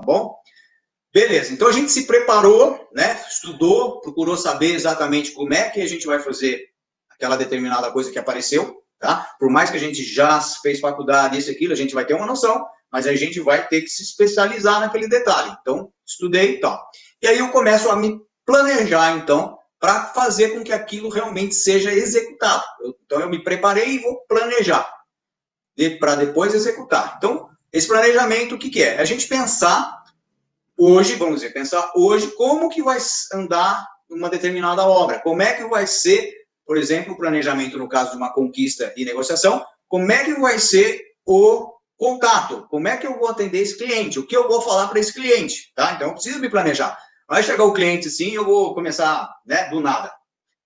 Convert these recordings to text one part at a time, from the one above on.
bom? Beleza, então a gente se preparou, né? Estudou, procurou saber exatamente como é que a gente vai fazer aquela determinada coisa que apareceu, tá? Por mais que a gente já fez faculdade, isso e aquilo, a gente vai ter uma noção, mas a gente vai ter que se especializar naquele detalhe. Então, estudei e tal. E aí eu começo a me planejar, então, para fazer com que aquilo realmente seja executado. Então, eu me preparei e vou planejar para depois executar. Então, esse planejamento, o que, que é? É a gente pensar hoje, vamos dizer, pensar hoje como que vai andar uma determinada obra, como é que vai ser, por exemplo, o planejamento no caso de uma conquista e negociação, como é que vai ser o contato, como é que eu vou atender esse cliente, o que eu vou falar para esse cliente, tá? Então, eu preciso me planejar. Vai chegar o cliente assim, eu vou começar, né, do nada.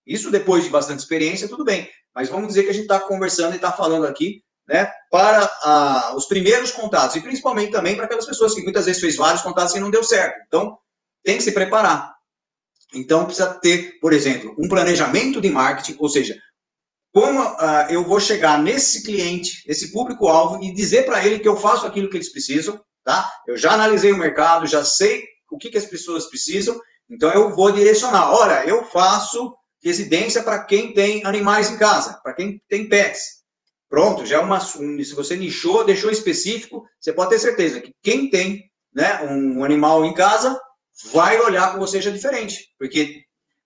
Isso depois de bastante experiência, tudo bem, mas vamos dizer que a gente está conversando e está falando aqui, né, para os primeiros contatos, e principalmente também para aquelas pessoas que muitas vezes fez vários contatos e não deu certo. Então, tem que se preparar. Então, precisa ter, por exemplo, um planejamento de marketing, ou seja, como eu vou chegar nesse cliente, nesse público-alvo, e dizer para ele que eu faço aquilo que eles precisam, tá? Eu já analisei o mercado, já sei o que as pessoas precisam, então eu vou direcionar. Ora, eu faço residência para quem tem animais em casa, para quem tem pets. Pronto, já é se você nichou, deixou específico, você pode ter certeza que quem tem, né, um animal em casa vai olhar com você já diferente, porque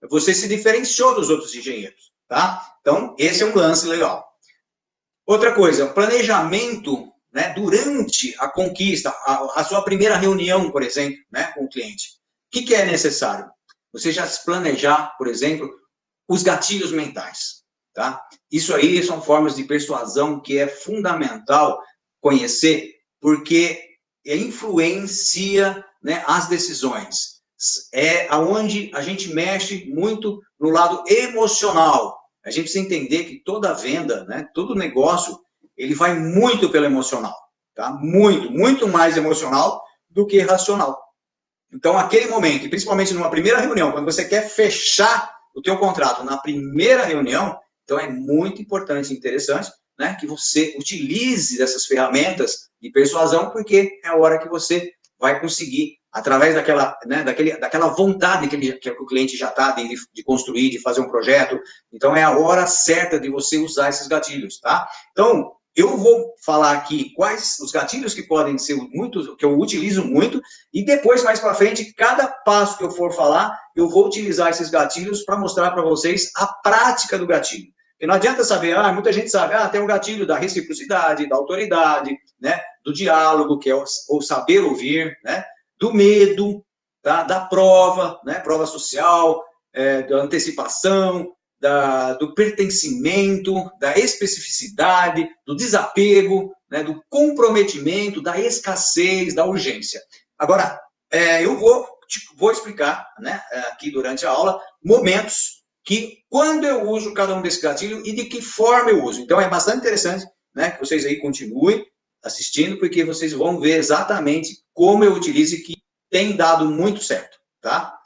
você se diferenciou dos outros engenheiros, tá? Então, esse é um lance legal. Outra coisa, planejamento, né, durante a conquista, a sua primeira reunião, por exemplo, né, com o cliente. O que é necessário? Você já se planejar, por exemplo, os gatilhos mentais. Tá? Isso aí são formas de persuasão que é fundamental conhecer, porque influencia, né, as decisões. É aonde a gente mexe muito no lado emocional. A gente precisa entender que toda venda, né, todo negócio, ele vai muito pelo emocional. Tá? Muito, muito mais emocional do que racional. Então, aquele momento, e principalmente numa primeira reunião, quando você quer fechar o teu contrato na primeira reunião, então é muito importante e interessante, né, que você utilize dessas ferramentas de persuasão, porque é a hora que você vai conseguir, através daquela, né, daquela vontade que o cliente já está de construir, de fazer um projeto. Então é a hora certa de você usar esses gatilhos, tá? Então, eu vou falar aqui quais os gatilhos que podem ser muito, que eu utilizo muito, e depois, mais para frente, cada passo que eu for falar, eu vou utilizar esses gatilhos para mostrar para vocês a prática do gatilho. Porque não adianta saber, muita gente sabe, tem um gatilho da reciprocidade, da autoridade, né, do diálogo, que é o saber ouvir, né, do medo, tá, da prova, né, prova social, da antecipação, do pertencimento, da especificidade, do desapego, né, do comprometimento, da escassez, da urgência. Agora, eu vou explicar, né, aqui durante a aula, momentos que, quando eu uso cada um desses gatilhos e de que forma eu uso. Então, é bastante interessante, né, que vocês aí continuem assistindo, porque vocês vão ver exatamente como eu utilizo e que tem dado muito certo, tá?